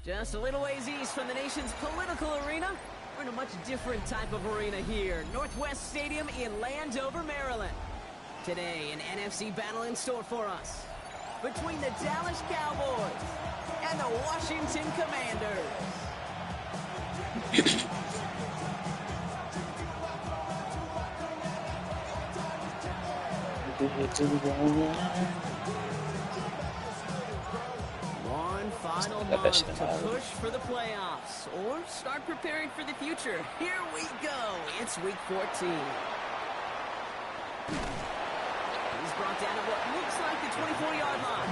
Just a little ways east from the nation's political arena, we're in a much different type of arena here. Northwest Stadium in Landover, Maryland. Today, an NFC battle in store for us. Between the Dallas Cowboys and the Washington Commanders. One final month to push for the playoffs or start preparing for the future. Here we go. It's week 14. He's brought down at what looks like the 24-yard line.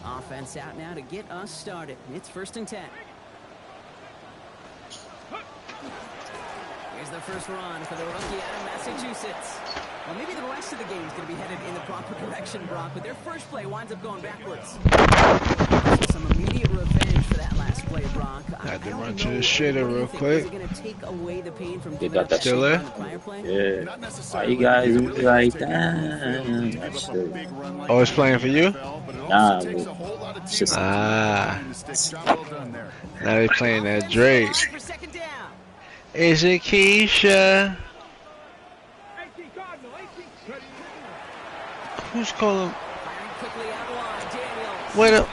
Offense out now to get us started. It's 1st and 10. Here's the first run for the rookie out of Massachusetts. Well, maybe the rest of the game is going to be headed in the proper direction, Brock, but their first play winds up going backwards. Some immediate revenge for that last play, Brock. I had to run to the shitter real quick. Is it going to take away the pain from They got that still there? Yeah. Why you guys like that? That's it. Oh, it's playing for you? Nah, it's just Now they playing that Drake. Is it Keisha? Who's calling? Wait up.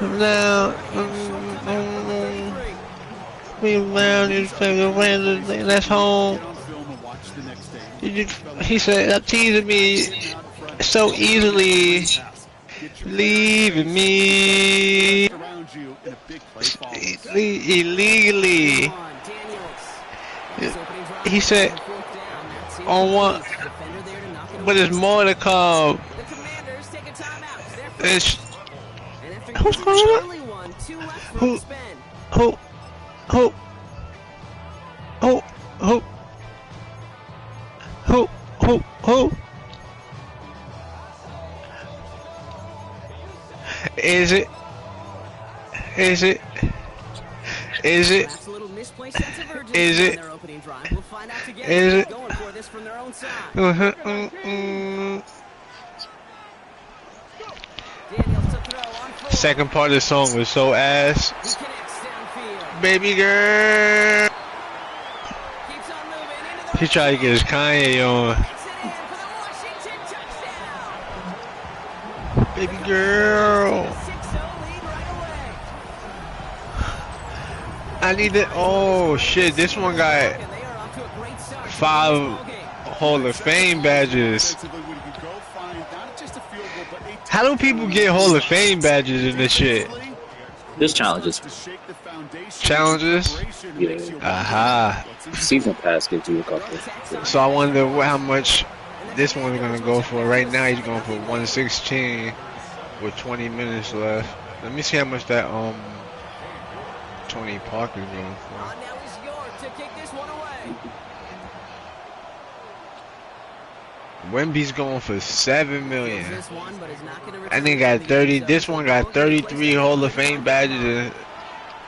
Now, we around you play the Randall. That's home. He said, "I'm teasing me so easily, leaving me illegally." He said, "On one, but there's more to come." It's who's calling? Who? Is it? Is it? Is it? Is it? Is it? Second part of the song was so ass. Baby girl. He tried to get his Kanye on. Baby girl. I need it. Oh shit, this one got 5 Hall of Fame badges. How do people get Hall of Fame badges in this shit? There's challenges. Challenges? Yeah. Aha. Season pass gives you a couple. So I wonder how much this one's gonna go for. Right now he's going for 116 with 20 minutes left. Let me see how much that Tony Parker's going for. Wemby's going for $7 million. And they got 30. This one got 33 Hall of Fame badges, and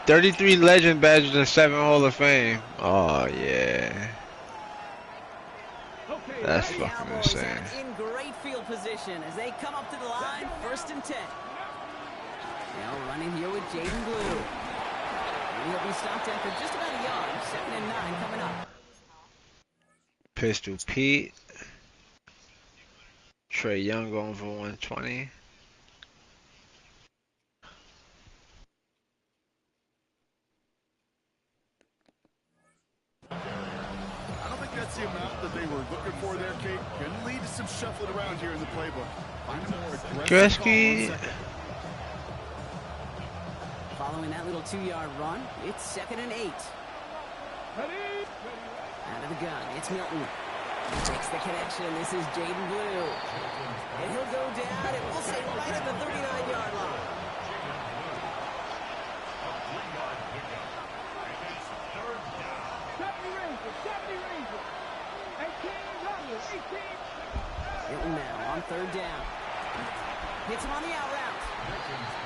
33 Legend badges, and 7 Hall of Fame. Oh yeah, that's fucking insane. In great field position as they come up to the line, 1st and 10. Now running here with Jaden Blue. He'll be stopped after just about a yard. 2nd and 9 coming up. Pistol Pete. Trey Young going for 120. I don't think that's the amount that they were looking for there, Kate. Can lead to some shuffling around here in the playbook. Find a more aggressive Gretzky. Following that little 2-yard run, it's 2nd and 8. Out of the gun, it's Milton. He takes the connection. This is Jaden Blue. And he'll go down, and we'll say right at the 39-yard line. Hilton now on third down. Hits him on the out route.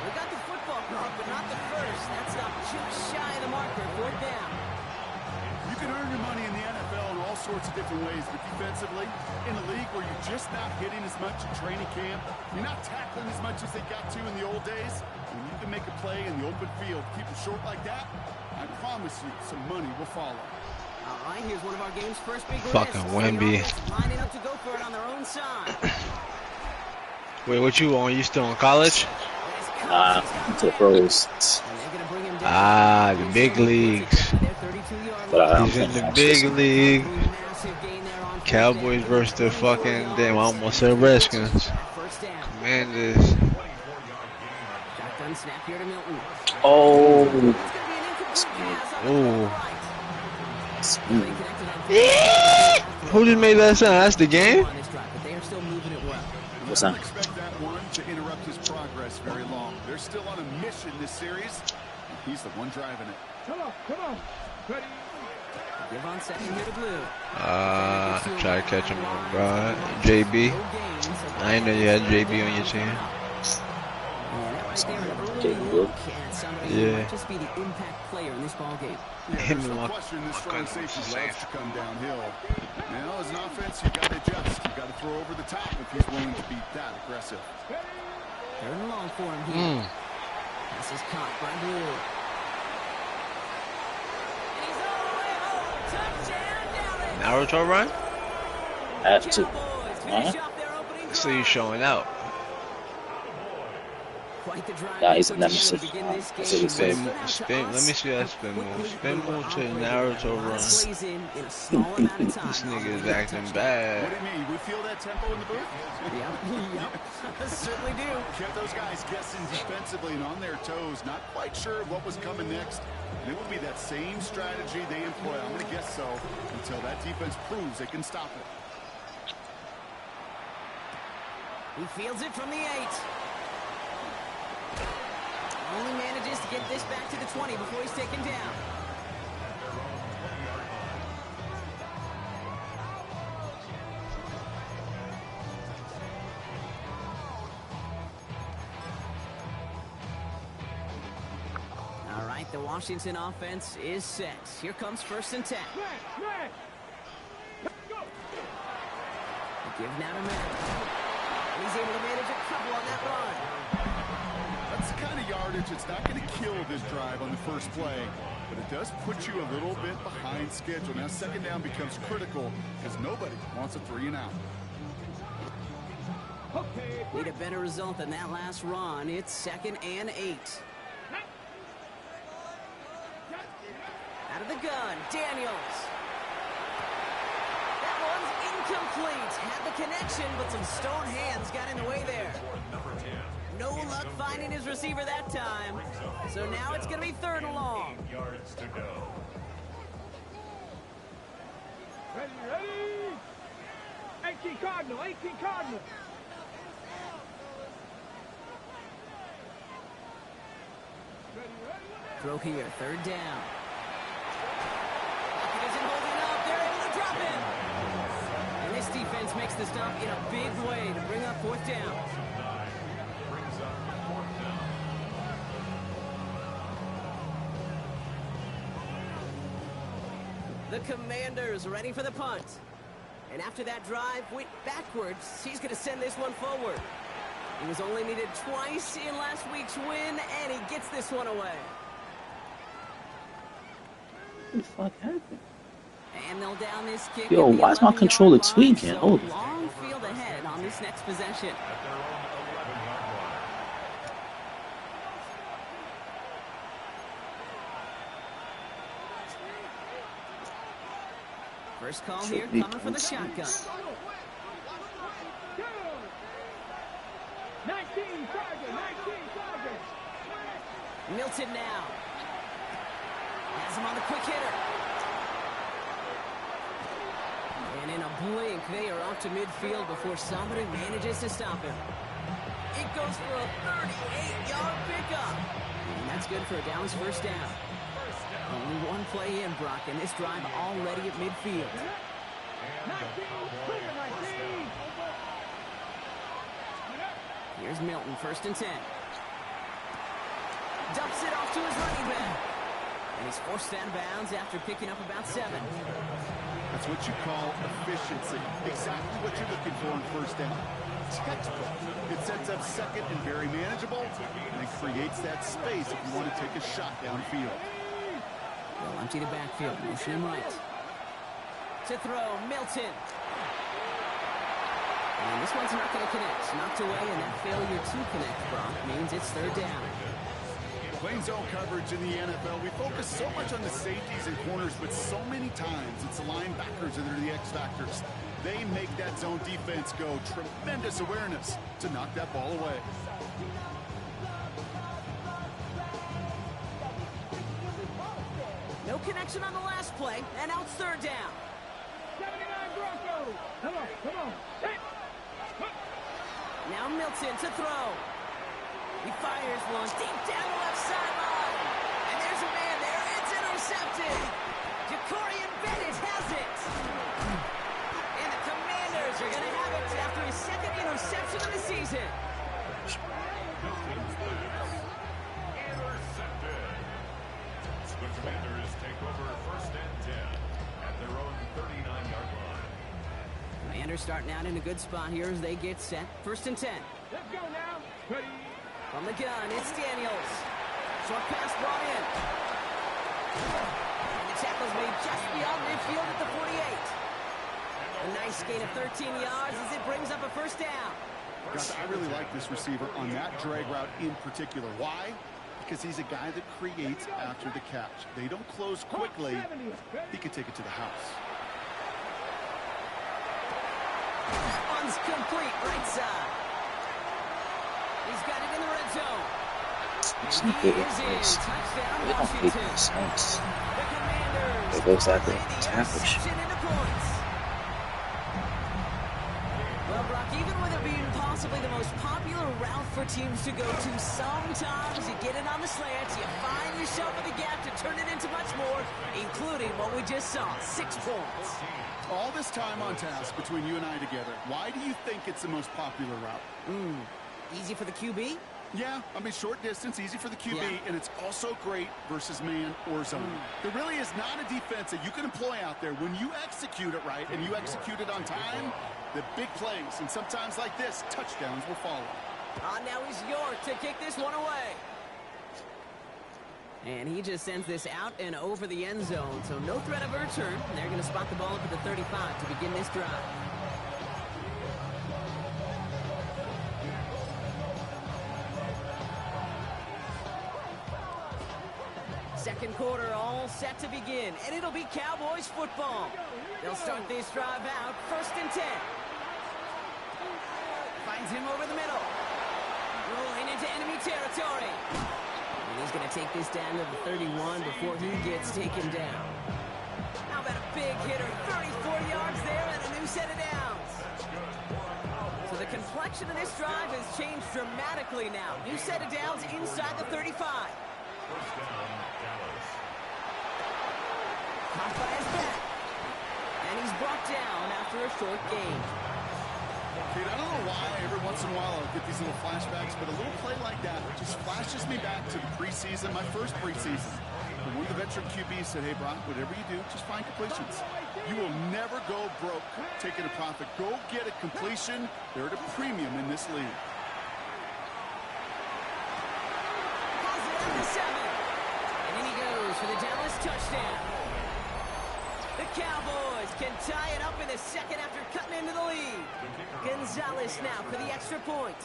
We got the football caught, but not the first. That's not just shy of the marker. Fourth down. You can earn your money in the NFL in all sorts of different ways, but defensively, in a league where you're just not hitting as much in training camp, you're not tackling as much as they got to in the old days, when you can make a play in the open field, keep it short like that, I promise you some money will follow. All right, here's one of our game's first big fucking Wemby. Lining up to go for it on their own side. Wait, what you on? You still in college? To the pros. The big leags. But He's in the big league. Cowboys versus the fucking, damn, I almost said Redskins. Commanders. Oh. Who just made that sound? That's the game? What's that? Expect that one to interrupt his progress very long. They're still on a mission this series. He's the one driving it. Come on. Ready? Give on second here to blue. Try to catch him off guard. JB. I didn't know you had JB on your team. Yeah. Just be the impact player in this ball game. Hit me No up. question this strong safety loves to come downhill. Now, as an offense, you got to adjust. You got to throw over the top if he's willing to be that aggressive. Third and long for him here. This is caught by Blue. And he's all the way home. Touchdown, Dallas. Naruto run? Have to. Cowboys finish off their opening So you showing out. Quite the drive Yeah, they he's a put nemesis. together to begin this That's game. what he said. Spin, let me see that spin move. Spin move to Naruto run. Plays in a small amount of time. This nigga is acting What bad. do you mean? We feel that tempo in the booth? Yep. Certainly do. Kept those guys guessing defensively and on their toes, not quite sure what was coming next. And it will be that same strategy they employ, I'm going to guess so, until that defense proves they can stop it. He fields it from the 8. Only manages to get this back to the 20 before he's taken down. All right, the Washington offense is set. Here comes 1st and 10. Give now to Matt. He's able to manage a couple on that run. That's the kind of yardage that's not going to kill this drive on the first play, but it does put you a little bit behind schedule. Now second down becomes critical because nobody wants a 3 and out. Need a better result than that last run. It's 2nd and 8. Out of the gun, Daniels. That one's incomplete. Had the connection, but some stone hands got in the way there. No luck finding his receiver that time. So now it's going to be 3rd and long. Ready? 18 Cardinal. Throw here, 3rd down. Pocket isn't holding up. They're able to drop him. And this defense makes the stop in a big way to bring up 4th down. The Commanders ready for the punt. And after that drive went backwards, he's going to send this one forward. He was only needed twice in last week's win, and he gets this one away. What the fuck happened? And they'll down this kick. Yo, why is my controller tweaking? So Hold on. long field ahead on this next possession. First call here, coming for the shotgun. 19 target. Milton now. Has him on the quick hitter. And in a blink, they are off to midfield before somebody manages to stop him. It goes for a 38-yard pickup. And that's good for a Dallas 1st down. Only one play in, Brock, and this drive already at midfield. Here's Milton, 1st and 10. Dumps it off to his running back. And he's forced out of bounds after picking up about 7. That's what you call efficiency. Exactly what you're looking for in 1st down. Textbook. It sets up 2nd and very manageable, and it creates that space if you want to take a shot downfield. They'll empty the backfield, motion him right. To throw, Milton. And this one's not going to connect. Knocked away, and that failure to connect, Brock, means it's 3rd down. Playing zone coverage in the NFL, we focus so much on the safeties and corners, but so many times it's the linebackers that are the X factors. They make that zone defense go. Tremendous awareness to knock that ball away. No connection on the last play, and now it's 3rd down. 79 Broncos. Come on, come on. Hey. Now Milton to throw. He fires one deep down the left sideline. And there's a man there. It's intercepted. Jacorian Bennett has it. And the Commanders are going to have it after his 2nd interception of the season. Intercepted. The Commanders take over 1st and 10 at their own 39-yard line. Commanders starting out in a good spot here as they get set. 1st and 10. Let's go now. Ready. From the gun, it's Daniels. Short pass brought in. And the tackle's made just beyond midfield at the 48. A nice gain of 13 yards as it brings up a 1st down. Guys, I really like this receiver on that drag route in particular. Why? Because he's a guy that creates after the catch. They don't close quickly. He can take it to the house. One's complete right side. He's got it in the red zone. It's And not he good. is in. Touchdown, They don't make Washington. any sense. The Commanders It looks like play a the tackle interception into points. Well, Brock, even with it being possibly the most popular route for teams to go to, sometimes you get it on the slants, you find yourself with a gap to turn it into much more, including what we just saw, 6 points. All this time on task between you and I together, why do you think it's the most popular route? Easy for the QB? Yeah, I mean, short distance, easy for the QB, Yeah. and it's also great versus man or zone. There really is not a defense that you can employ out there. When you execute it right and you execute it on time, the big plays, and sometimes like this, touchdowns will follow. Now he's York to kick this one away. And he just sends this out and over the end zone, so no threat of a return. They're going to spot the ball up at the 35 to begin this drive. Second quarter all set to begin, and it'll be Cowboys football. They'll start this drive out, 1st and 10. Finds him over the middle. Rolling into enemy territory. And he's going to take this down to the 31 before he gets taken down. How about a big hitter, 34 yards there and a new set of downs. So the complexion of this drive has changed dramatically now. New set of downs inside the 35. Caught by his back. And he's brought down after a short gain. Dude, I don't know why every once in a while I'll get these little flashbacks, but a little play like that just flashes me back to the preseason, my first preseason. And one of the veteran QBs said, hey, Brock, whatever you do, just find completions. You will never go broke taking a profit. Go get a completion. They're at a premium in this league. Pulls it up to 7. And in he goes for the Dallas touchdown. The Cowboys can tie it up in the second after cutting into the lead. Gonzalez now for the extra point.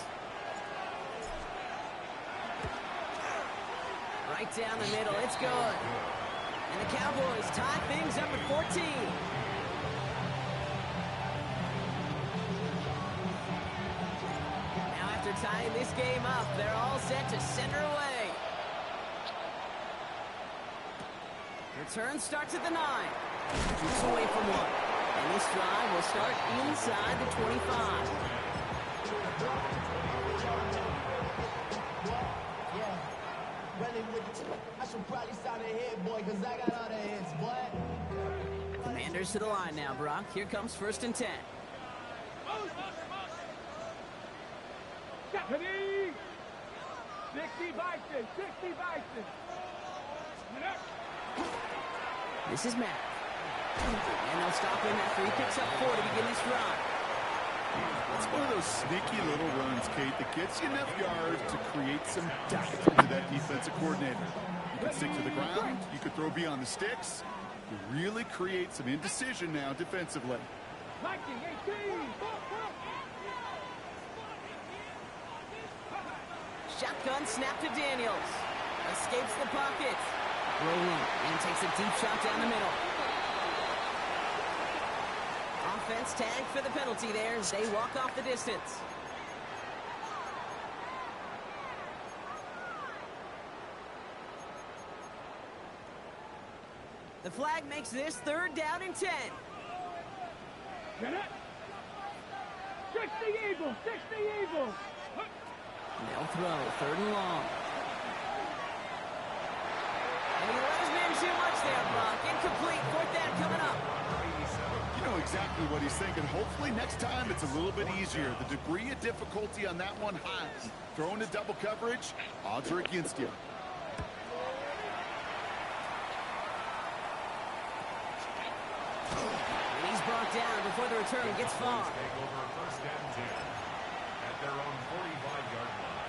Right down the middle, it's good. And the Cowboys tie things up at 14. Now after tying this game up, they're all set to center away. Return starts at the 9. Keeps away from 1. And this drive will start inside the 25. Commanders to the line now, Brock. Here comes 1st and 10. Ready? 60 Bison, 60 Bison. This is Matt. And they'll stop him after he picks up 4 to begin this drive. It's one of those sneaky little runs, Kate, that gets you enough yards to create some doubt into that defensive coordinator. You can stick to the ground. You could throw beyond the sticks. You really create some indecision now defensively. Shotgun snap to Daniels. Escapes the pocket. Rolling and takes a deep shot down the middle. Offense tagged for the penalty there as they walk off the distance. The flag makes this 3rd down and 10. Get it? 60 Eagles, 60 Eagles. They'll throw 3rd and long. And he let his man too much there, Brock. Incomplete. 4th down coming up. You know exactly what he's thinking. Hopefully next time it's a little bit easier. The degree of difficulty on that one highs. Throwing to double coverage, odds are against you. And he's brought down before the return gets far. Take over 1st and 10 at their own 45-yard line.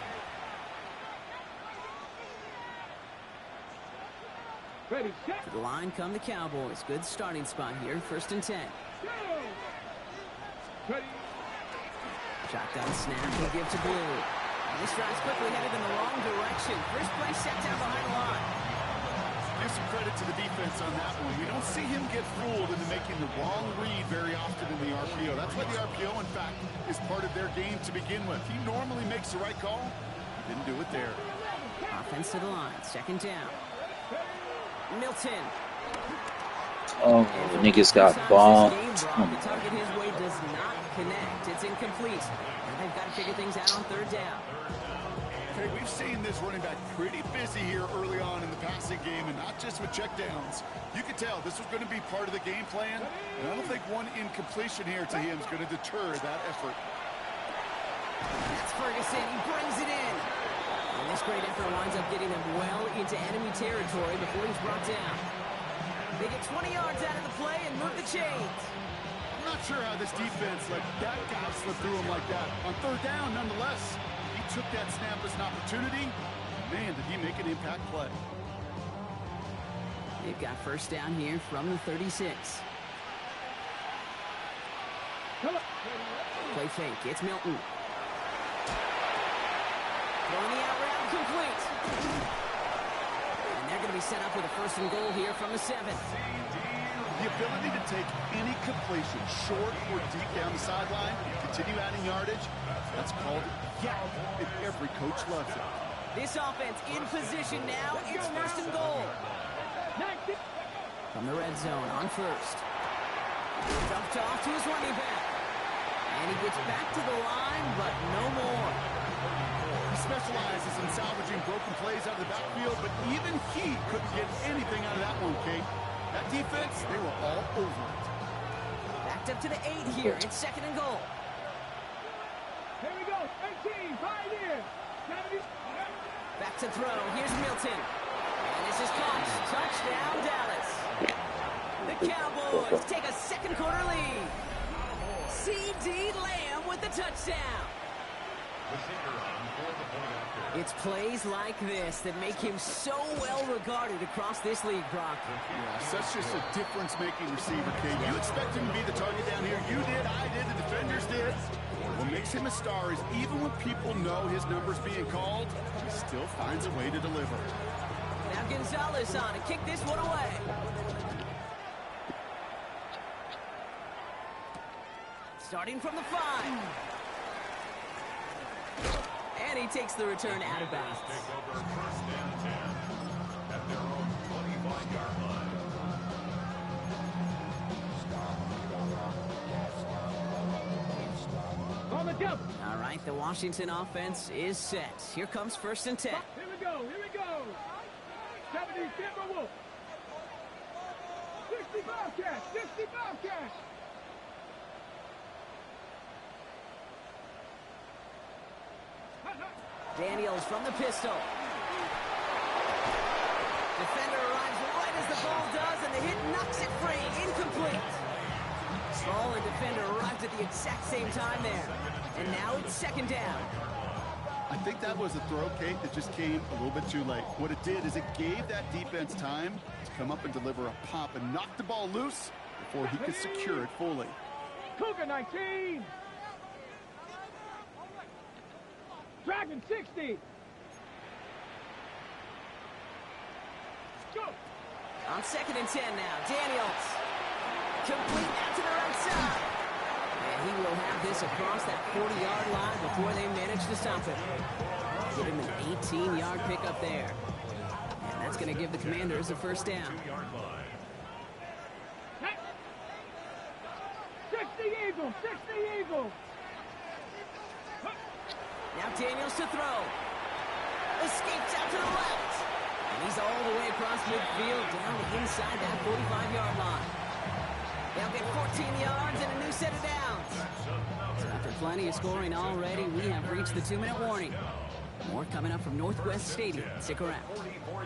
Ready, set, To the line come the Cowboys. Good starting spot here. 1st and 10. go. Ready, Shotgun snap will give to Blue. And this drive's quickly headed in the wrong direction. First play set down behind the line. Give some credit to the defense on that one. We don't see him get fooled into making the wrong read very often in the RPO. That's why the RPO, in fact, is part of their game to begin with. He normally makes the right call. Didn't do it there. Offense to the line. 2nd down. Milton. Oh, niggas got bombed. The target his way does not connect. It's incomplete. And they've got to figure things out on 3rd down. Okay, we've seen this running back pretty busy here early on in the passing game, and not just with checkdowns. You could tell this was going to be part of the game plan, and I don't think one incompletion here to him is going to deter that effort. That's Ferguson. He brings it in. And this great effort winds up getting them well into enemy territory before he's brought down. They get 20 yards out of the play and move the chains. I'm not sure how this defense let that guy slip through him like that. On 3rd down, nonetheless, he took that snap as an opportunity. Man, did he make an impact play. They've got 1st down here from the 36. Play fake. It's Milton. Throwing the out route complete. And they're going to be set up with a 1st and goal here from the 7. The ability to take any completion, short or deep down the sideline, continue adding yardage, that's called yak, and every coach loves it. This offense in position now. It's 1st and goal. From the red zone on 1st. Dumped off to his running back. And he gets back to the line, but no more. He specializes in salvaging broken plays out of the backfield, but even he couldn't get anything out of that one, Kate. That defense, they were all over it. Backed up to the 8 here. It's 2nd and goal. Here we go. 18, right here. Back to throw. Here's Milton. And this is caught. Touchdown, Dallas. The Cowboys take a 2nd quarter lead. C.D. Lamb with the touchdown. It's plays like this that make him so well regarded across this league, Brock. Yeah, such just a difference-making receiver, Kate. You expect him to be the target down here. You did, I did, the defenders did. What makes him a star is even when people know his number's being called, he still finds a way to deliver. Now Gonzalez on to kick this one away. Starting from the 5. And he takes the return out of bounds. Take over 1st and 10 at their own 25-yard line. On the jump. All right, the Washington offense is set. Here comes 1st and 10. Here we go. Here we go. 70 Timberwolves. 60 Bobcats. 60 Bobcats. Daniels from the pistol. Defender arrives right as the ball does, and the hit knocks it free. Incomplete. Ball and defender arrived at the exact same time there. And now it's second down. I think that was a throw, Kate, that just came a little bit too late. What it did is it gave that defense time to come up and deliver a pop and knock the ball loose before he could secure it fully. Cougar 19. Dragon 60. Go. On 2nd and 10 now, Daniels. Complete out to the right side. And he will have this across that 40-yard line before they manage to stop it. Give him an 18-yard pickup there. And that's going to give the Commanders a first down. 60 Eagles, 60 Eagles. Now Daniels to throw. Escapes out to the left. And he's all the way across midfield down inside that 45-yard line. They'll get 14 yards and a new set of downs. So after plenty of scoring already, we have reached the 2-minute warning. More coming up from Northwest Stadium. Stick around.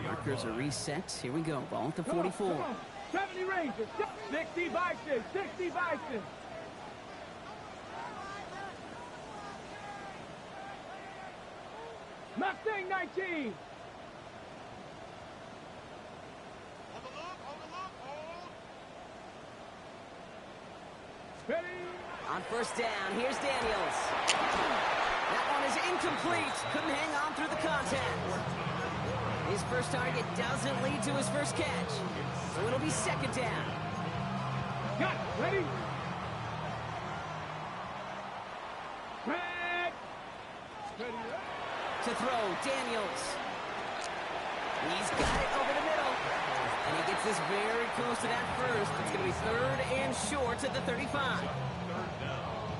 Markers are reset. Here we go. Ball at the 44. Come on. 70 Rangers, 60 Bison, 60 Bison. Mustang 19. Ready? On first down, here's Daniels. That one is incomplete. Couldn't hang on through the contact. His first target doesn't lead to his first catch. So it'll be second down. Got it. Ready? Red. Ready. To throw, Daniels. He's got it over the middle. And he gets this very close to that first. It's going to be 3rd and short at the 35.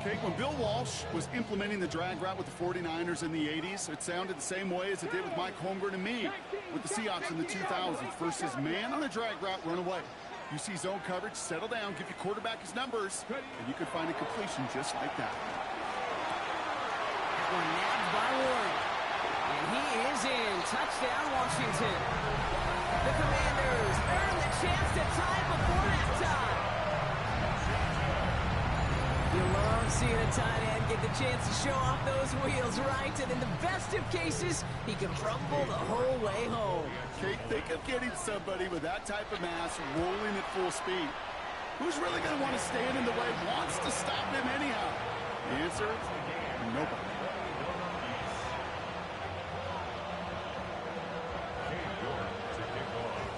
Okay, when Bill Walsh was implementing the drag route with the 49ers in the 80s, it sounded the same way as it did with Mike Holmgren and me with the Seahawks in the 2000s. Versus man on the drag route, run away. You see zone coverage, settle down, give your quarterback his numbers, and you can find a completion just like that. That one nabbed by Warren. And he is in. Touchdown, Washington. The Commanders earn the chance to tie before halftime. You love seeing a tight end get the chance to show off those wheels, right? And in the best of cases, he can rumble the whole way home. Kate, think of getting somebody with that type of mass rolling at full speed. Who's really going to want to stand in the way, wants to stop him anyhow? The answer, nobody.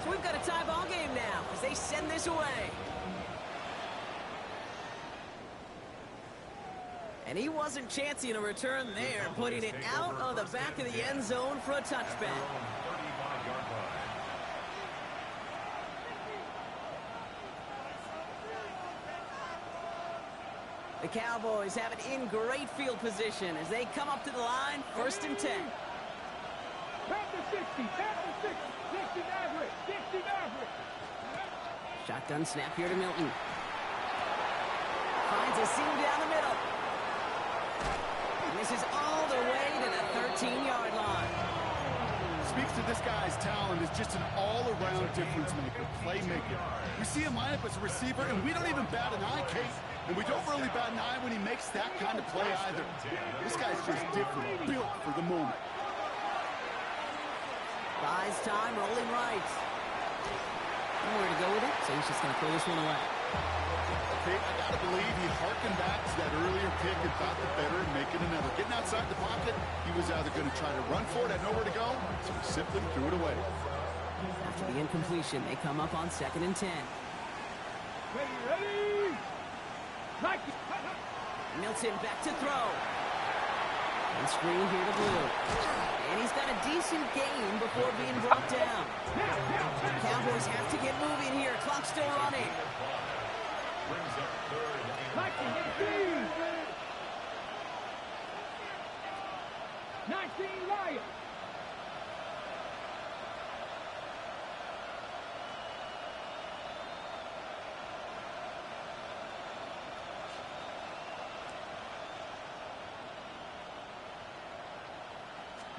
So we've got a tie ball game now as they send this away. And he wasn't chancing a return there, putting it out of the back of the end zone for a touchback. The Cowboys have it in great field position as they come up to the line, 1st and 10. Panther 60, Panther 60, 60 Maverick, 60 Maverick. Shotgun snap here to Milton. Finds a seam down the middle. And this is all the way to the 13-yard line. Speaks to this guy's talent as just an all-around difference maker, playmaker. We see him line up as a receiver, and we don't even bat an eye, Kate. And we don't really bat an eye when he makes that kind of play either. This guy's just different, built for the moment. Buys time, rolling right. Nowhere to go with it, so he's just going to throw this one away. Okay, I gotta believe he harkened back to that earlier pick and thought the better and making another. Getting outside the pocket, he was either going to try to run for it, had nowhere to go, so he simply threw it away. After the incompletion, they come up on 2nd and 10. Ready, ready. Nike. Milton back to throw. And screen here to Blue. And he's got a decent game before being brought down. Cowboys have to get moving here. Clock still running. Nike, 19. 19 Lions.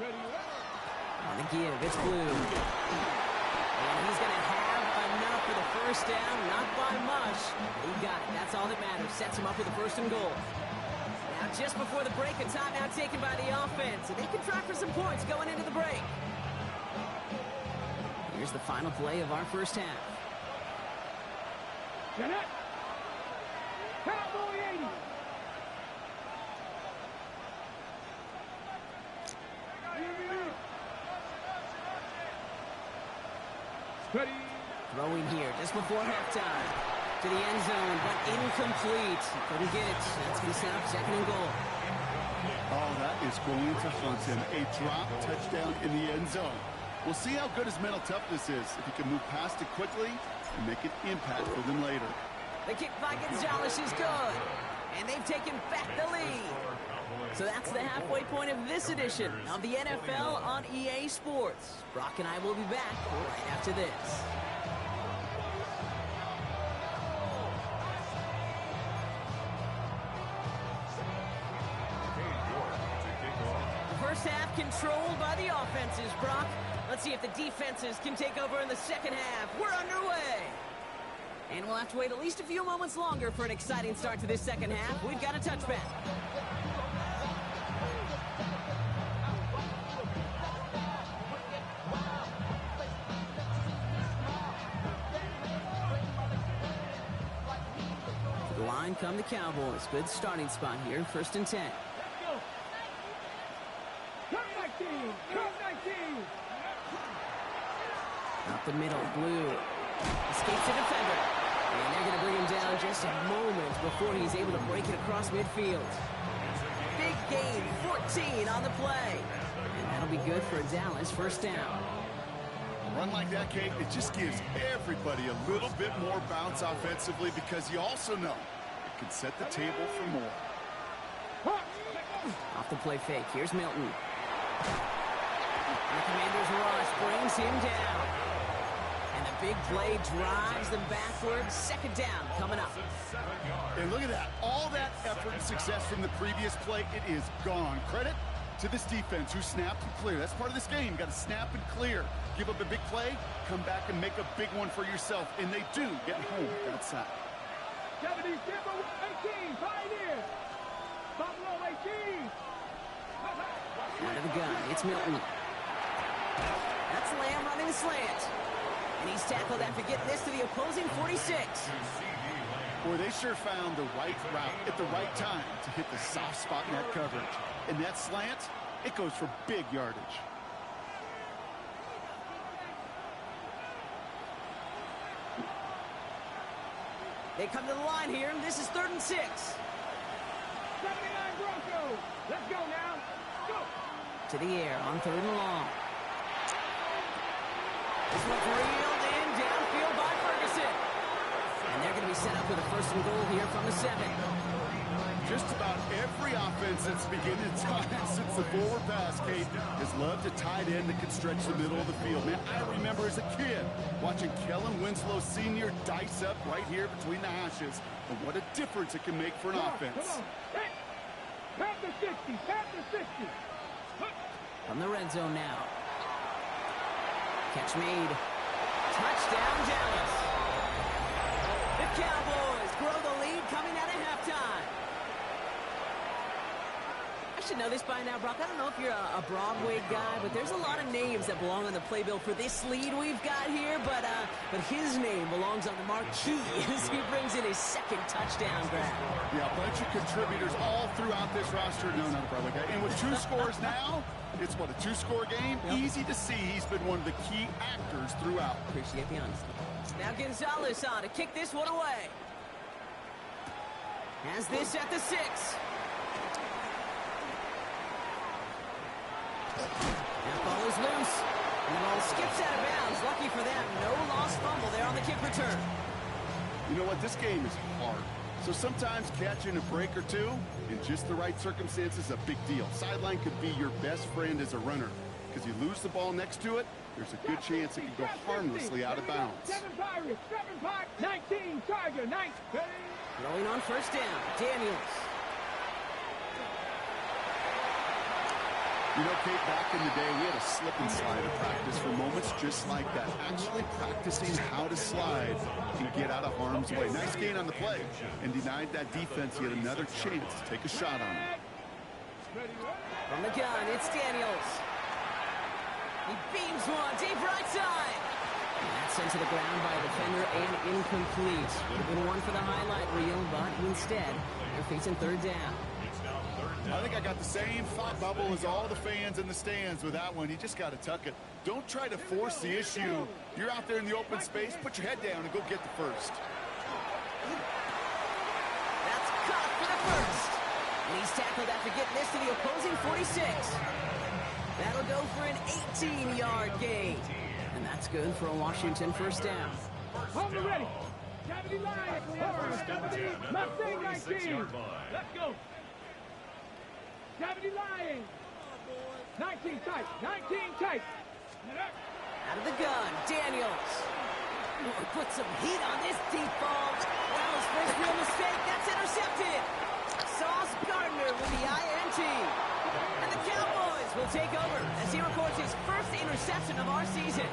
On the give, it's Blue. And he's going to have enough for the first down, not by much. He got it. That's all that matters. Sets him up with a 1st and goal. Now, just before the break, a timeout taken by the offense. And they can try for some points going into the break. Here's the final play of our first half. Jeanette. Cowboy 80. Throwing here just before halftime. To the end zone, but incomplete. Couldn't get it. That's going to set up 2nd and goal. Oh, that is going to haunt him. A drop touchdown in the end zone. We'll see how good his mental toughness is. If he can move past it quickly and make an impact for them later. The kick by Gonzalez is good. And they've taken back the lead. So that's the halfway point of this edition of the NFL on EA Sports. Brock and I will be back right after this. The first half controlled by the offenses, Brock. Let's see if the defenses can take over in the second half. We're underway. And we'll have to wait at least a few moments longer for an exciting start to this second half. We've got a touchback. To the line come the Cowboys. Good starting spot here, 1st and 10. Up the middle, Blue. Escapes the defender. And they're going to bring him down just a moment before he's able to break it across midfield. Big gain, 14 on the play. And that'll be good for Dallas, 1st down. A run like that, Kate, it just gives everybody a little bit more bounce offensively because you also know it can set the table for more. Off the play fake, here's Milton. And the Commander's rush brings him down. And the big play drives them backwards. 2nd down coming up. And look at that. All that effort and success from the previous play, it is gone. Credit to this defense who snapped and cleared. That's part of this game. You got to snap and clear. Give up a big play, come back and make a big one for yourself. And they do get home outside. 70, 18, Pioneer. Buffalo 18. Out of the gun, it's Milton. That's Lamb running the slant. And he's tackled after getting this to the opposing 46. Boy, they sure found the right route at the right time to hit the soft spot in that coverage. And that slant, it goes for big yardage. They come to the line here. This is 3rd and 6. 79 Broncos. Let's go now. Go. To the air on 3rd and long. This one's reeled in downfield by Ferguson. And they're going to be set up with a 1st and goal here from the 7. Just about every offense that's beginning to time since the forward pass, Kate, has loved a tight end that can stretch the middle of the field. Man, I remember as a kid watching Kellen Winslow Sr. dice up right here between the hashes. And what a difference it can make for an offense. Come on. Hey. Panther 60. Panther 60. From the red zone now. Catch made. Touchdown, Dallas. The Cowboys grow the lead coming out of halftime. I should know this by now, Brock. I don't know if you're a Broadway guy, but there's a lot of names that belong on the playbill for this lead we've got here. But his name belongs on the marquee as he brings in his 2nd touchdown grab. Yeah, a bunch of contributors all throughout this roster. No, not a Broadway guy. And with 2 scores now, it's what, a 2-score game? Yep. Easy to see he's been one of the key actors throughout. Appreciate the honesty. Now Gonzalez on to kick this one away. Has this at the 6. That ball is loose. And the ball skips out of bounds. Lucky for them, no lost fumble there on the kick return. You know what? This game is hard. So sometimes catching a break or two in just the right circumstances is a big deal. Sideline could be your best friend as a runner. Because you lose the ball next to it, there's a good chance it could go harmlessly out of bounds. 7 Pirates, 7 Pirates, 19 Tiger, 19. Throwing on 1st down, Daniels. You know, Kate, back in the day, we had a slip and slide at practice for moments just like that. Actually practicing how to slide and get out of harm's way. Nice gain on the play, and denied that defense yet another chance to take a shot on him. From the gun, it's Daniels. He beams one deep right side. And that's sent to the ground by a defender and incomplete. Would have been one for the highlight reel, but instead, they're facing third down. I think I got the same thought bubble as all the fans in the stands with that one. You just got to tuck it. Don't try to force the issue. You're out there in the open space. Put your head down and go get the first. That's caught for the first. And he's tackled after getting this to the opposing 46. That'll go for an 18-yard gain. And that's good for a Washington first down. Hold it ready. 70 line. 70. Mustang 19. Let's go. 70 line. 19 tight. 19 tight. Out of the gun, Daniels. Put some heat on this deep ball. That was first real mistake. That's intercepted. Sauce Gardner with the INT. And the Cowboys will take over as he records his first interception of our season.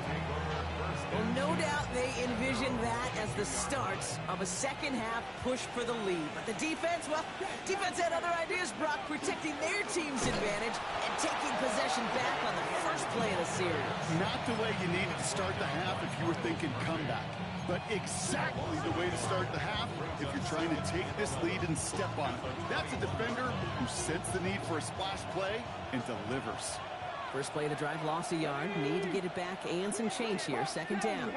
Well, no doubt they envisioned that as the start of a second-half push for the lead. But the defense, well, defense had other ideas, Brock, protecting their team's advantage and taking possession back on the first play of the series. Not the way you needed to start the half if you were thinking comeback, but exactly the way to start the half if you're trying to take this lead and step on it. That's a defender who sensed the need for a splash play and delivers. First play of the drive, lost a yard. Need to get it back and some change here. Second down.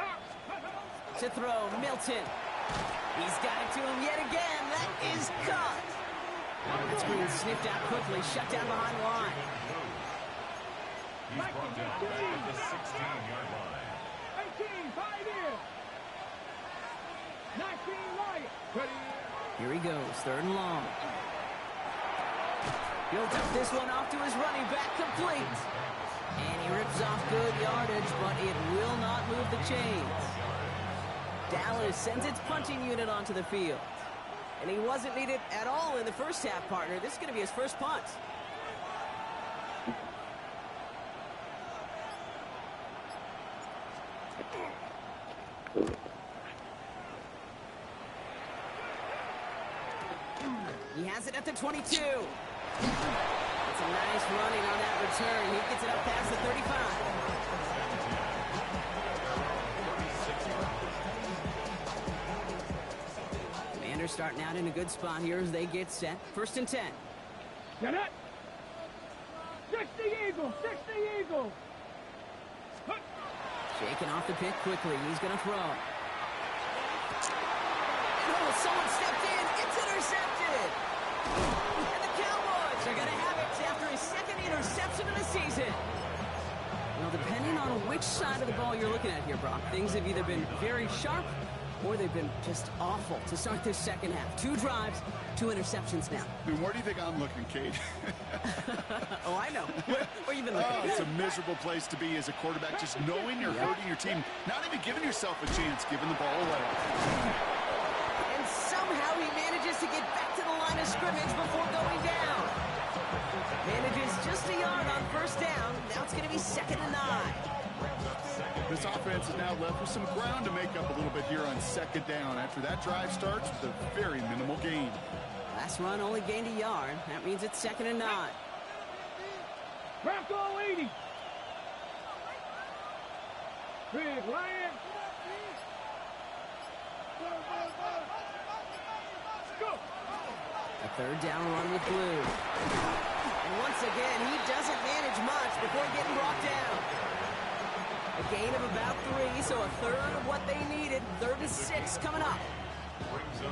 To throw, Milton. He's got it to him yet again. That is caught. That screen sniffed out quickly, shut down behind the line. He's brought down at the 16-yard line. 18, 5 in. 19 line. Here he goes, third and long. He'll dump this one off to his running back, complete. And he rips off good yardage, but it will not move the chains. Dallas sends its punting unit onto the field. And he wasn't needed at all in the first half, partner. This is going to be his first punt. He has it at the 22. It's a nice running on that return. He gets it up past the 35. Commanders starting out in a good spot here as they get set. First and 10. Get it. 60 Eagles. 60 Eagles. Shaking off the pick quickly. He's going to throw. Oh, someone stepped in. It's intercepted. And the Cowboys are going to have it after his second interception of the season. Well, depending on which side of the ball you're looking at here, Brock, things have either been very sharp or they've been just awful to start this second half. 2 drives, 2 interceptions now. And where do you think I'm looking, Kate? Oh, I know. Where you been looking? It's a miserable place to be as a quarterback, just knowing you're hurting your team, not even giving yourself a chance, giving the ball away. And somehow he manages to get back to the line of scrimmage before going down. Manages just a yard on first down. Now it's going to be 2nd and 9. This offense is now left with some ground to make up a little bit here on 2nd down after that drive starts with a very minimal gain. Last run only gained a yard. That means it's 2nd and 9. Bronco 80. Big Lion. Go. A 3rd down run with Blue. And once again, he doesn't manage much before getting brought down. A gain of about 3, so a third of what they needed. 3rd and 6 coming up.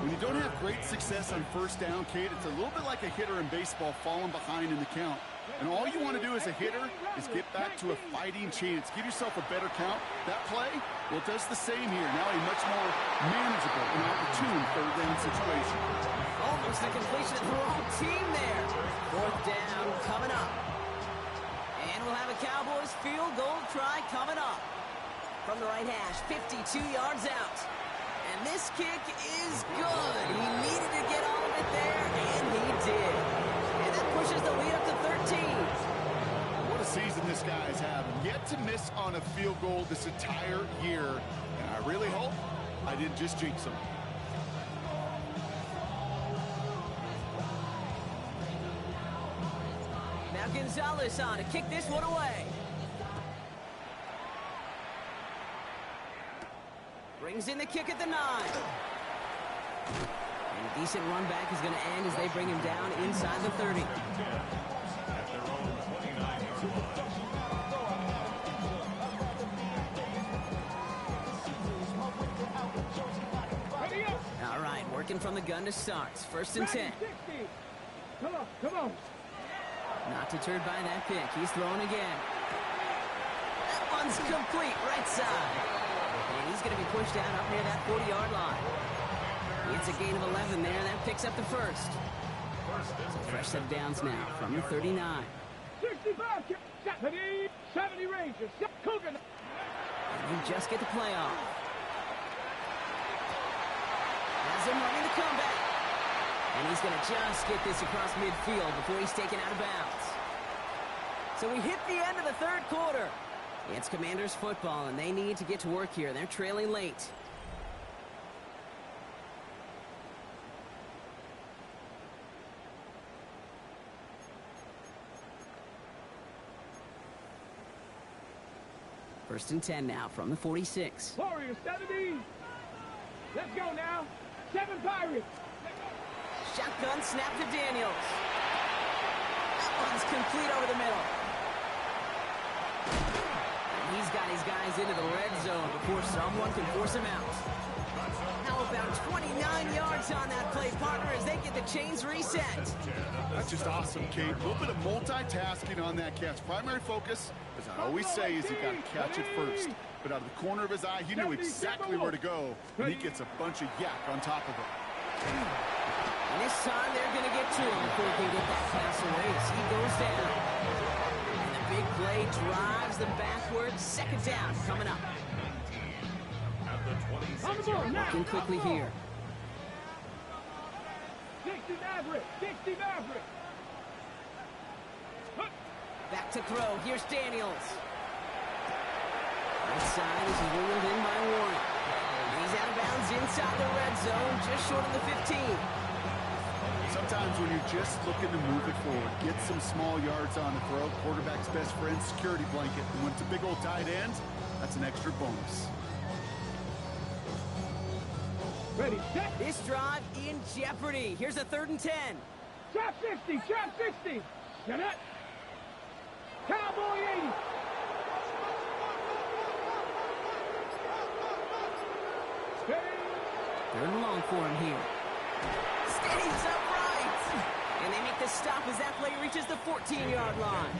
When you don't have great success on first down, Kate, it's a little bit like a hitter in baseball falling behind in the count. And all you want to do as a hitter is get back to a fighting chance. Give yourself a better count. That play, well, it does the same here. Now a much more manageable and opportune 3rd down situation. Almost a completion of the wrong team there. 4th down coming up. And we'll have a Cowboys field goal try coming up. From the right hash, 52 yards out. And this kick is good. He needed to get all of it there, and he did. And that pushes the lead up to 13. yet to miss on a field goal this entire year, and I really hope I didn't just jinx them. Now Gonzalez on to kick this one away. Brings in the kick at the 9. And a decent run back is going to end as they bring him down inside the 30. All right, working from the gun to start. 1st and 10. Come on, come on. Not deterred by that pick. He's throwing again. That one's complete, right side. And he's going to be pushed out up near that 40-yard line. It's a gain of 11 there. That picks up the first. So fresh set of downs now from the 39. 65, 70 Rangers, Cougar. And you just get the play off. Has him running the comeback. And he's going to just get this across midfield before he's taken out of bounds. So we hit the end of the 3rd quarter. It's Commanders football, and they need to get to work here. They're trailing late. First and 10 now from the 46. Warriors, 70. Let's go now. 7 Pirates. Shotgun snap to Daniels. That one's complete over the middle. And he's got his guys into the red zone before someone can force him out. How about 29 yards on that play, partner, as they get the chains reset? That's just awesome, Kate. A little bit of multitasking on that catch. Primary focus, as I always say, is you got to catch it first. But out of the corner of his eye, he knew exactly where to go, and he gets a bunch of yak on top of it. And this time they're going to get to him before he can get that pass away as he goes down. And the big play drives them backwards. 2nd down coming up. Working quickly here. 60 Maverick, 60 Maverick. Back to throw. Here's Daniels. Right side is ruled in by Warren. He's out of bounds inside the red zone, just short of the 15. Sometimes when you're just looking to move it forward, get some small yards on the throw, quarterback's best friend, security blanket. And when it's a big old tight end, that's an extra bonus. Ready, set. This drive in jeopardy. Here's a 3rd and 10. Trap 60, trap 60. Get it. Cowboy 80. Steady. 3rd and long for him here. Stays upright. And they make the stop as that play reaches the 14-yard line.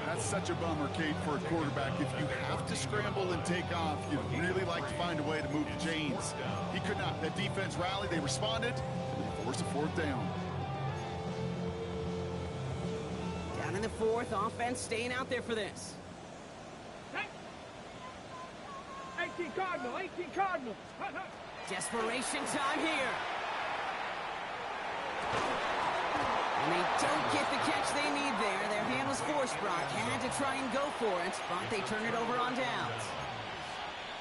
That's such a bummer, Kate, for a quarterback. If you have to scramble and take off, you'd really like to find a way to move the chains. He could not. That defense rallied, they responded, and they forced a 4th down. Down in the 4th, offense staying out there for this. 18 Cardinal, 18 Cardinal. Desperation time here. And they don't get the catch they need there. Their hand was forced, Brock. Had to try and go for it, but they turn it over on downs.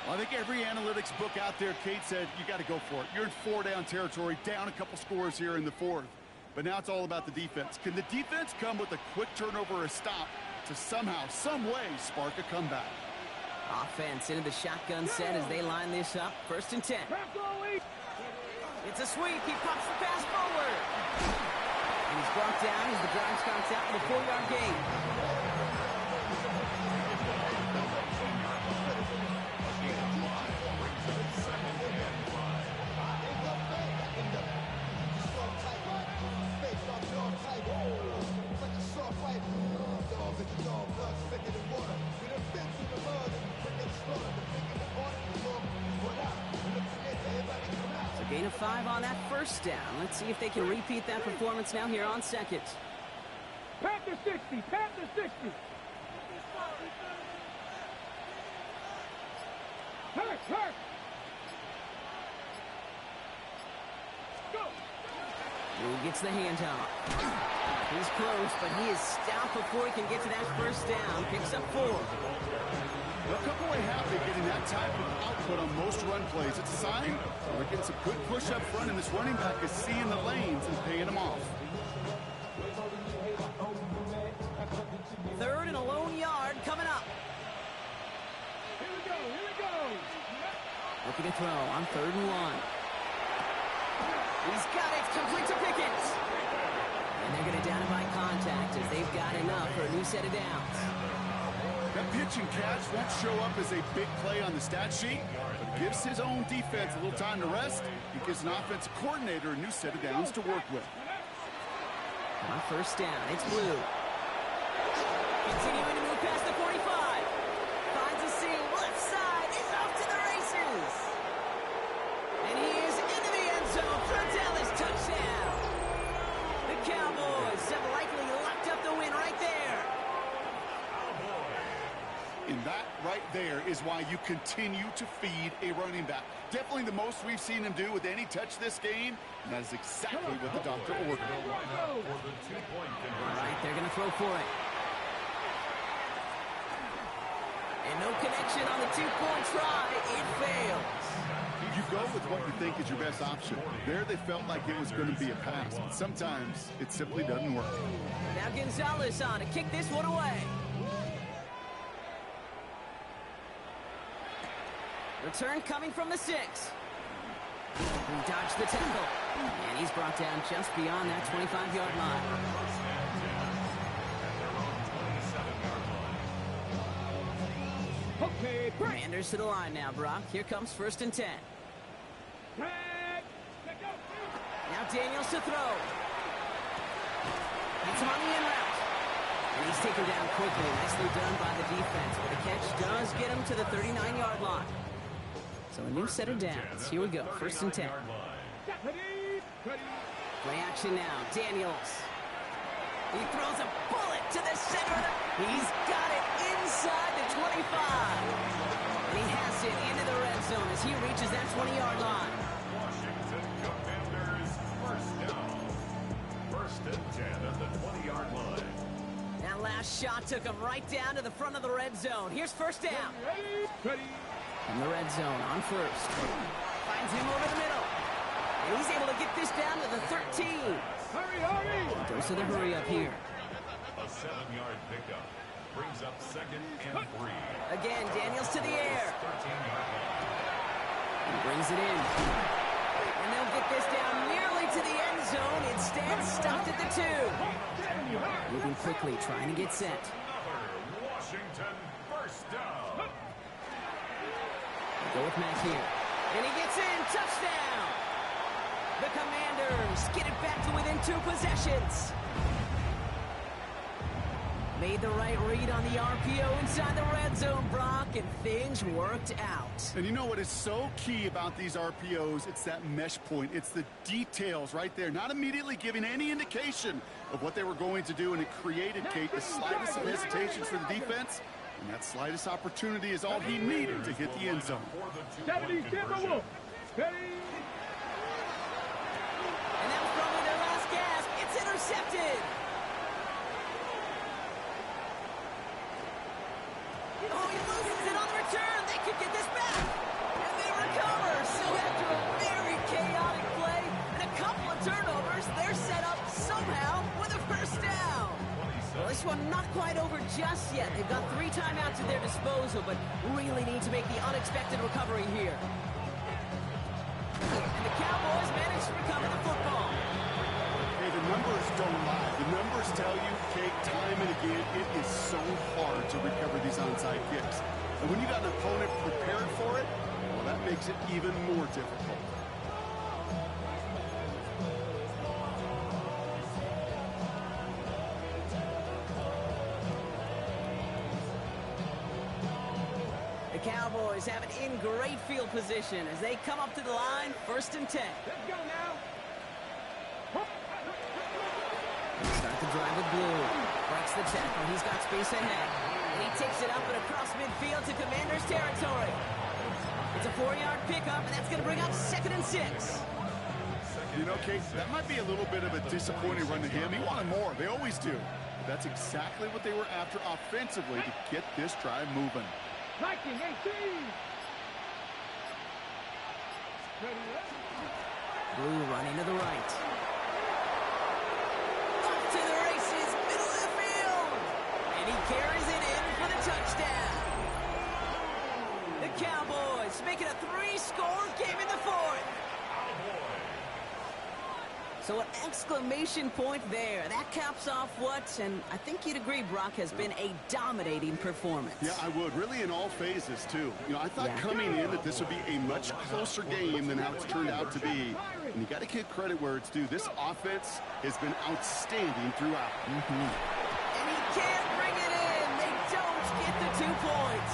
Well, I think every analytics book out there, Kate said, you got to go for it. You're in 4-down territory, down a couple scores here in the 4th. But now it's all about the defense. Can the defense come with a quick turnover or a stop to somehow, some way, spark a comeback? Offense into the shotgun set as they line this up. 1st and 10. It's a sweep. He pops the pass forward. And he's brought down as the drive starts out with a 4-yard gain. Gain of 5 on that 1st down. Let's see if they can repeat that performance now here on 2nd. Panther 60, Panther 60. Hurt. Go. He gets the handoff. He's close, but he is stopped before he can get to that first down. Picks up 4. They'll come away happy getting that type of output on most run plays. It's a sign they're getting some good push up front, and this running back is seeing the lanes and paying them off. 3rd and a lone yard coming up. Here we go, here we go. Looking to throw on 3rd and 1. He's got it, complete to Pickens. And they're going to down it by contact as they've got enough for a new set of downs. That pitch and catch won't show up as a big play on the stat sheet, but it gives his own defense a little time to rest. It gives an offensive coordinator a new set of downs to work with. On 1st down, it's Blue. Continuing to move past the 45. Finds a seam, left side, is off to the races. And he is into the end zone for a Dallas touchdown. The Cowboys have likely locked up the win right there. And that right there is why you continue to feed a running back. Definitely the most we've seen him do with any touch this game, and that is exactly what the doctor ordered. All right, they're going to throw for it. And no connection on the 2-point try. It fails. You go with what you think is your best option. There they felt like it was going to be a pass, but sometimes it simply doesn't work. Now Gonzalez on to kick this one away. Return coming from the 6. He dodged the tackle. And he's brought down just beyond that 25-yard line. Okay, break. Commanders to the line now, Brock. Here comes 1st and 10. Break. Let go. Now Daniels to throw. Gets him on the in route. And he's taken down quickly. Nicely done by the defense. But the catch does get him to the 39-yard line. So a new set of downs. Here we go. 1st and 10. Ready. Play action now. Daniels. He throws a bullet to the center. He's got it inside the 25. And he has it into the red zone as he reaches that 20-yard line. Washington Commanders first down. 1st and 10 at the 20-yard line. That last shot took him right down to the front of the red zone. Here's 1st down. Ready. In the red zone on 1st. Finds him over the middle. And he's able to get this down to the 13. Hurry. Goes to the hurry up here. A 7-yard pickup brings up 2nd and 3. Again, Daniels to the air. 13-yard line. He brings it in. And they'll get this down nearly to the end zone. Instead, stopped at the 2. Moving quickly, trying to get set. Another Washington first down. Go with Mack here. And he gets in. Touchdown! The Commanders get it back to within 2 possessions. Made the right read on the RPO inside the red zone, Brock, and things worked out. And you know what is so key about these RPOs? It's that mesh point. It's the details right there. Not immediately giving any indication of what they were going to do, and it created, Kate, the slightest of hesitations for the defense. And that slightest opportunity is all he needed to hit the end zone. 70 Timberwolves. Ready. And that was probably their last gasp. It's intercepted. Oh, he loses it on the return. They could get this back. And they recover. So after a very chaotic play and a couple of turnovers, they're set up somehow with a 1st down. Well, this one not quite over just yet. They've got 3 timeouts at their disposal, but really need to make the unexpected recovery here. And the Cowboys manage to recover the football. Hey, the numbers don't lie. The numbers tell you, Kate, time and again, it is so hard to recover these onside kicks. And when you got an opponent prepared for it, well, that makes it even more difficult. The Cowboys have it in great field position as they come up to the line, 1st and 10. Let's go now. Start the drive with Blue. Breaks the tackle. He's got space ahead. And he takes it up and across midfield to Commanders territory. It's a 4-yard pickup, and that's going to bring up 2nd and 6. You know, Kate, that might be a little bit of a disappointing run to him. He wanted more. They always do. But that's exactly what they were after offensively to get this drive moving. Viking 18. Blue running to the right. Off to the races, middle of the field. And he carries it in for the touchdown. The Cowboys make it a 3-score game in the fourth. So an exclamation point there. That caps off what, and I think you'd agree, Brock, has been a dominating performance. Yeah, I would. Really in all phases, too. You know, I thought coming in that this would be a much closer game than how it's turned out to be. And you got to give credit where it's due. This offense has been outstanding throughout. And he can't bring it in. They don't get the 2 points.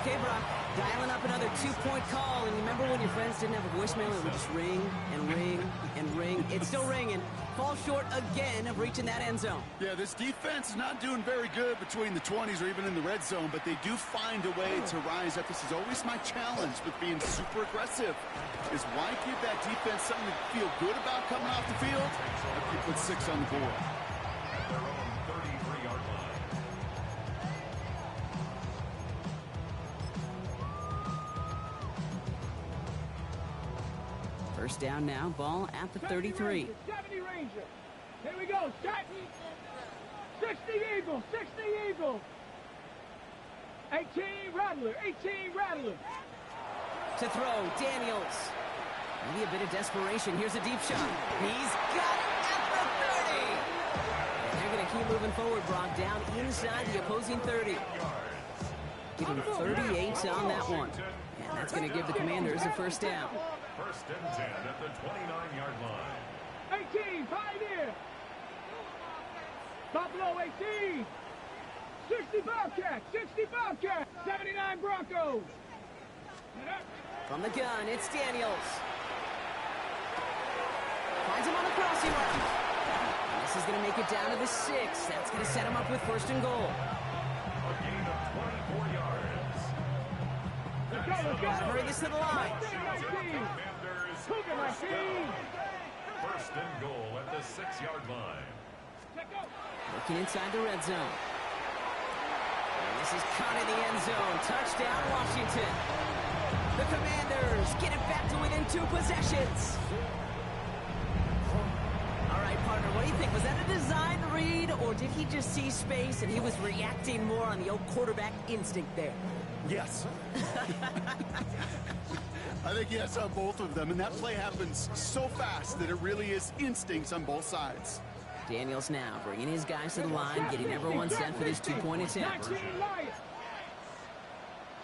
Okay, Brock, dialing up another 2-point call. And remember when your friends didn't have a voicemail? It would just ring and ring and ring. It's still ringing. Fall short again of reaching that end zone. Yeah, this defense is not doing very good between the 20s or even in the red zone, but they do find a way to rise up. This is always my challenge with being super aggressive, is why give that defense something to feel good about coming off the field? After you put 6 on the board. At their own 33-yard line. First down now, ball at the 33. 70 Ranger. Here we go. Set. 60 Eagle. 60 Eagle. 18 Rattler. 18 Rattler. To throw, Daniels. Maybe a bit of desperation. Here's a deep shot. He's got it at the 30. And they're going to keep moving forward, Brock, down inside the opposing 30. Give him 38 on that one. And that's going to give the Commanders a first down. First and 10 at the 29-yard line. 18. Pioneer. Buffalo 18. 60 Bobcat. 60 Bobcat. 79 Broncos. From the gun, it's Daniels. Finds him on the crossing route. And this is going to make it down to the 6. That's going to set him up with first and goal. A gain of 24 yards. Let's go. Hurry this to the line. Commanders Cougar 19. first and goal at the 6-yard line. Looking inside the red zone. And this is caught in the end zone. Touchdown, Washington. The Commanders get it back to within 2 possessions. All right, partner, what do you think? Was that a design read, or did he just see space and he was reacting more on the old quarterback instinct there? Yes. I think yes on both of them, and that play happens so fast that it really is instincts on both sides. Daniels now bringing his guys to the line, getting everyone set for this 2-point attempt. 19 Lions.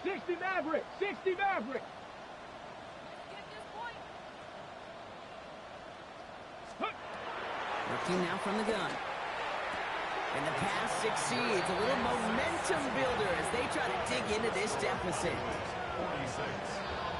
60 Maverick. 60 Maverick. Working now from the gun. And the pass succeeds. A little momentum builder as they try to dig into this deficit. 46.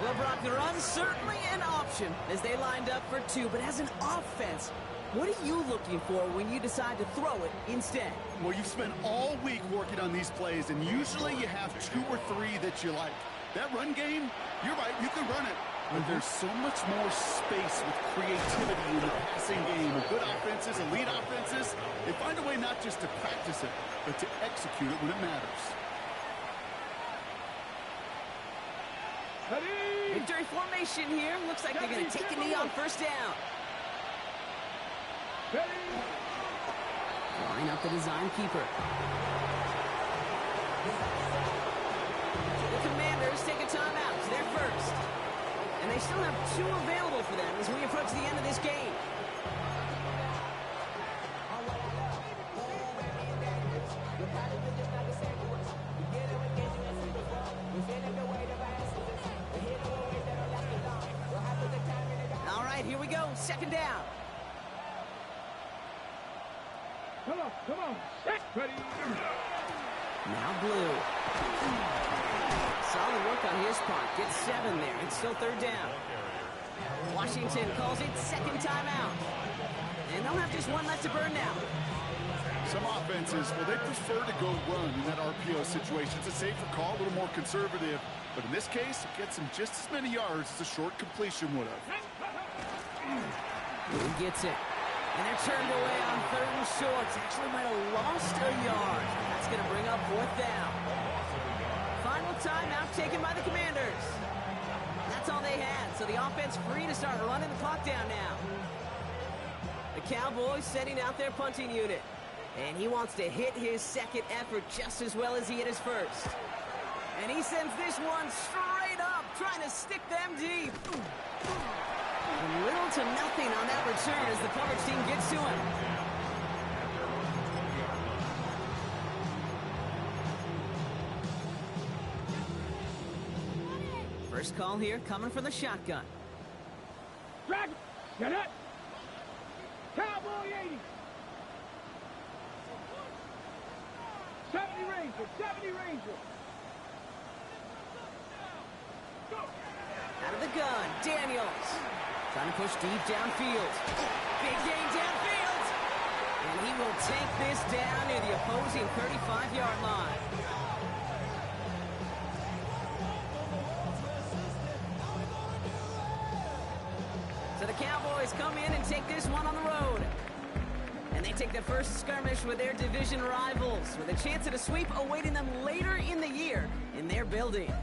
Well, Brock, the run's certainly an option as they lined up for 2, but as an offense, what are you looking for when you decide to throw it instead? Well, you've spent all week working on these plays, and usually you have 2 or 3 that you like. That run game, you're right, you can run it. But there's so much more space with creativity in the passing game. And good offenses, elite offenses, they find a way not just to practice it, but to execute it when it matters. Victory formation here. Looks like they're going to take a knee on first down. Line up the design keeper. The Commanders take a timeout. They're first. And they still have 2 available for them as we approach the end of this game. All right, here we go. Second down. Come on. Set. Ready. Now Blue. Solid work on his part. Gets 7 there. It's still third down. Washington calls it second timeout. And they'll have just 1 left to burn now. Some offenses, well, they prefer to go run in that RPO situation. It's a safer call, a little more conservative. But in this case, it gets them just as many yards as a short completion would have. Who gets it? And they're turned away on 3rd and short. Actually might have lost a yard. That's going to bring up 4th down. Final timeout taken by the Commanders. That's all they had, so the offense free to start running the clock down now. The Cowboys sending out their punting unit. And he wants to hit his second effort just as well as he hit his first. And he sends this one straight up, trying to stick them deep. Little to nothing on that return as the coverage team gets to him. First call here coming from the shotgun. Drag it. Get it. Cowboy 80. 70 Ranger. 70 Ranger. Go. Out of the gun, Daniels. Trying to push deep downfield. Big gain downfield. And he will take this down near the opposing 35-yard line. So the Cowboys come in and take this one on the road. And they take the first skirmish with their division rivals, with a chance at a sweep awaiting them later in the year in their building.